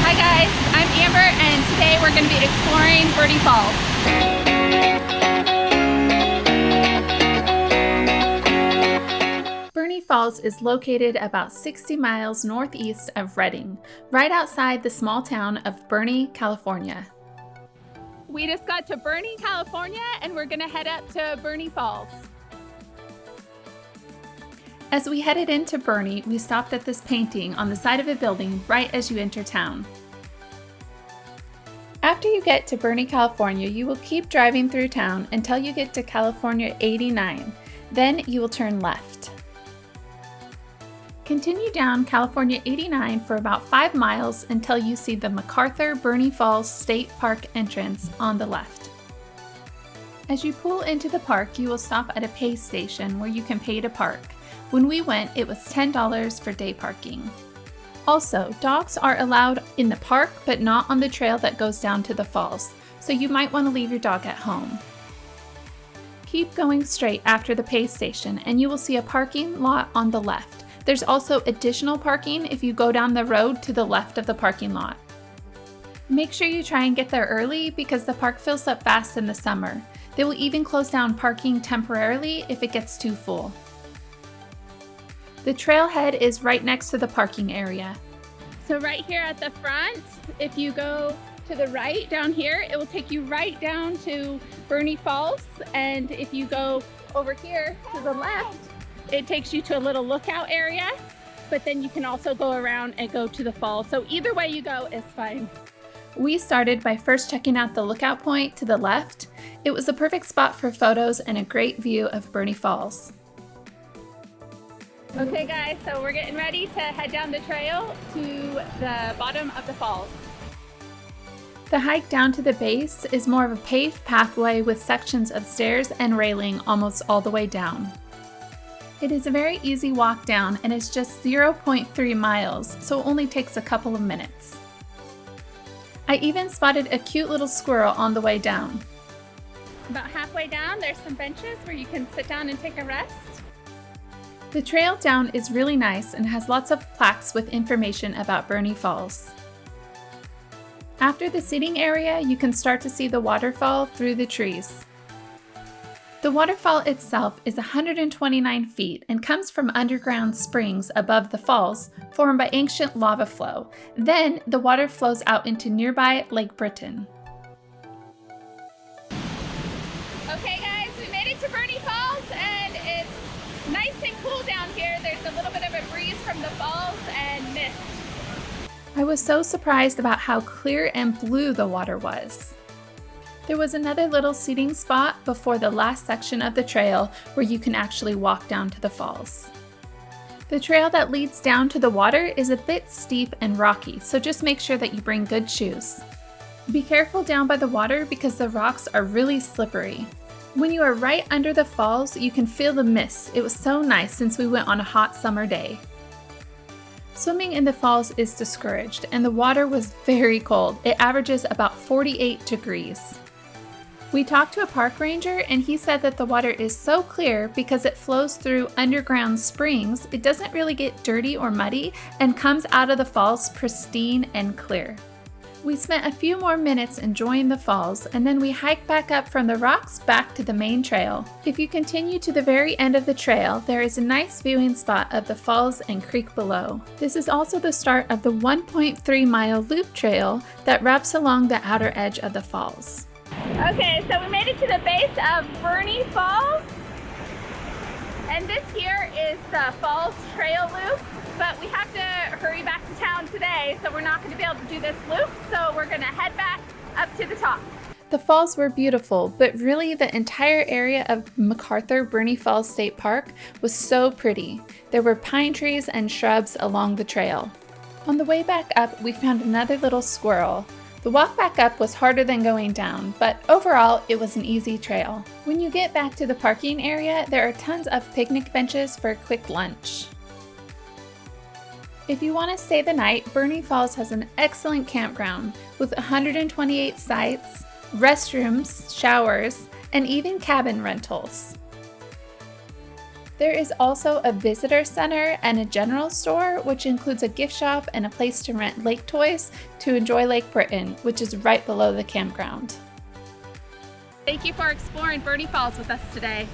Hi guys, I'm Amber and today we're going to be exploring Burney Falls. Burney Falls is located about 60 miles northeast of Redding, right outside the small town of Burney, California. We just got to Burney, California, and we're going to head up to Burney Falls. As we headed into Burney, we stopped at this painting on the side of a building right as you enter town. After you get to Burney, California, you will keep driving through town until you get to California 89. Then you will turn left. Continue down California 89 for about 5 miles until you see the McArthur Burney Falls State Park entrance on the left. As you pull into the park, you will stop at a pay station where you can pay to park. When we went, it was $10 for day parking. Also, dogs are allowed in the park, but not on the trail that goes down to the falls, so you might want to leave your dog at home. Keep going straight after the pay station, and you will see a parking lot on the left. There's also additional parking if you go down the road to the left of the parking lot. Make sure you try and get there early because the park fills up fast in the summer. They will even close down parking temporarily if it gets too full. The trailhead is right next to the parking area. So right here at the front, if you go to the right down here, it will take you right down to Burney Falls. And if you go over here to the left, it takes you to a little lookout area, but then you can also go around and go to the falls. So either way you go is fine. We started by first checking out the lookout point to the left. It was the perfect spot for photos and a great view of Burney Falls. Okay guys, so we're getting ready to head down the trail to the bottom of the falls. The hike down to the base is more of a paved pathway with sections of stairs and railing almost all the way down. It is a very easy walk down and it's just 0.3 miles, so it only takes a couple of minutes. I even spotted a cute little squirrel on the way down. About halfway down, there's some benches where you can sit down and take a rest. The trail down is really nice and has lots of plaques with information about Burney Falls. After the seating area, you can start to see the waterfall through the trees. The waterfall itself is 129 feet and comes from underground springs above the falls formed by ancient lava flow. Then the water flows out into nearby Lake Britain. Okay guys, we made it to Burney Falls and it's nice and cool down here. There's a little bit of a breeze from the falls and mist. I was so surprised about how clear and blue the water was. There was another little seating spot before the last section of the trail where you can actually walk down to the falls. The trail that leads down to the water is a bit steep and rocky, so just make sure that you bring good shoes. Be careful down by the water because the rocks are really slippery. When you are right under the falls, you can feel the mist. It was so nice since we went on a hot summer day. Swimming in the falls is discouraged, and the water was very cold. It averages about 48 degrees. We talked to a park ranger, and he said that the water is so clear because it flows through underground springs. It doesn't really get dirty or muddy and comes out of the falls pristine and clear. We spent a few more minutes enjoying the falls, and then we hiked back up from the rocks back to the main trail. If you continue to the very end of the trail, there is a nice viewing spot of the falls and creek below. This is also the start of the 1.3-mile loop trail that wraps along the outer edge of the falls. Okay, so we made it to the base of Burney Falls, and this here is the falls trail loop. But we have to hurry back to town today, so we're not going to be able to do this loop, so we're going to head back up to the top. The falls were beautiful, but really the entire area of McArthur Burney Falls State Park was so pretty. There were pine trees and shrubs along the trail. On the way back up, we found another little squirrel. The walk back up was harder than going down, but overall it was an easy trail. When you get back to the parking area, there are tons of picnic benches for a quick lunch. If you want to stay the night, Burney Falls has an excellent campground with 128 sites, restrooms, showers, and even cabin rentals. There is also a visitor center and a general store, which includes a gift shop and a place to rent lake toys to enjoy Lake Britain, which is right below the campground. Thank you for exploring Burney Falls with us today.